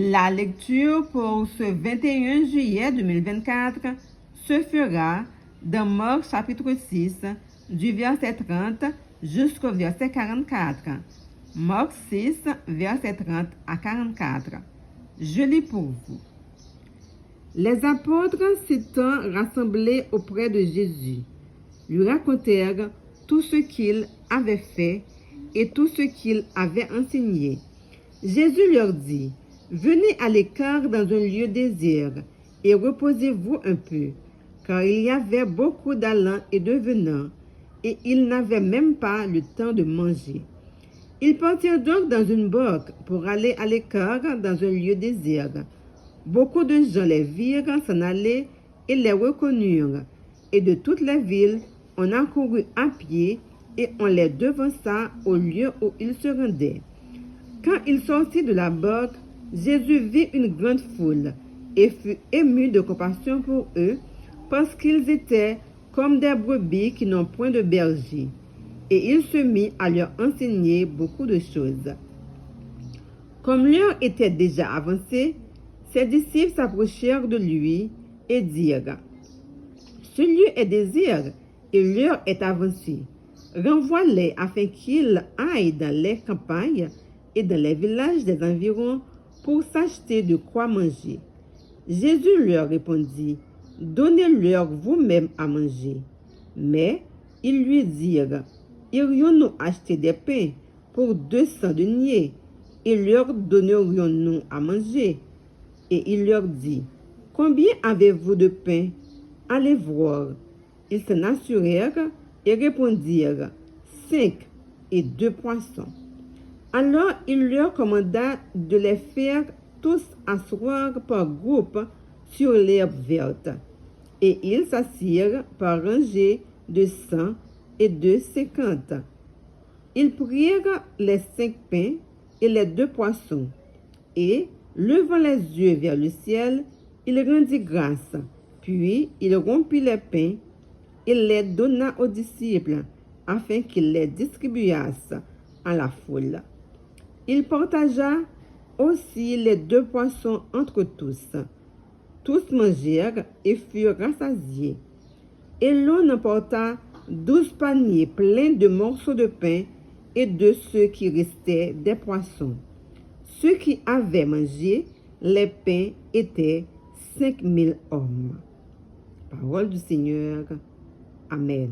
La lecture pour ce 21 juillet 2024 se fera dans Marc chapitre 6, du verset 30 jusqu'au verset 44. Marc 6, verset 30 à 44. Je lis pour vous. Les apôtres s'étant rassemblés auprès de Jésus, lui racontèrent tout ce qu'il avait fait et tout ce qu'il avait enseigné. Jésus leur dit: venez à l'écart dans un lieu désert et reposez-vous un peu, car il y avait beaucoup d'allants et de venants, et ils n'avaient même pas le temps de manger. Ils partirent donc dans une barque pour aller à l'écart dans un lieu désert. Beaucoup de gens les virent s'en aller et les reconnurent, et de toutes les villes, on accourut à pied et on les devança au lieu où ils se rendaient. Quand il sortit de la barque, Jésus vit une grande foule et fut ému de compassion pour eux, parce qu'ils étaient comme des brebis qui n'ont point de berger. Et il se mit à leur enseigner beaucoup de choses. Comme l'heure était déjà avancée, ses disciples s'approchèrent de lui et dirent: ce lieu est désert et l'heure est avancée. Renvoie-les afin qu'ils aillent dans les campagnes et dans les villages des environs pour s'acheter de quoi manger. Jésus leur répondit: donnez-leur vous-même à manger. Mais ils lui dirent: irions-nous acheter des pains pour 200 deniers et leur donnerions-nous à manger? Et il leur dit: combien avez-vous de pain? Allez voir. Ils s'en assurèrent et répondirent: 5 et 2 poissons. Alors il leur commanda de les faire tous asseoir par groupe sur l'herbe verte. Et ils s'assirent par rangées de 100 et de 50. Ils prirent les 5 pains et les 2 poissons, et, levant les yeux vers le ciel, il rendit grâce, puis il rompit les pains et les donna aux disciples, afin qu'ils les distribuassent à la foule. Il partagea aussi les 2 poissons entre tous. Tous mangèrent et furent rassasiés. Et l'on emporta 12 paniers pleins de morceaux de pain et de ceux qui restaient des poissons. Ceux qui avaient mangé les pains étaient 5000 hommes. Parole du Seigneur. Amen.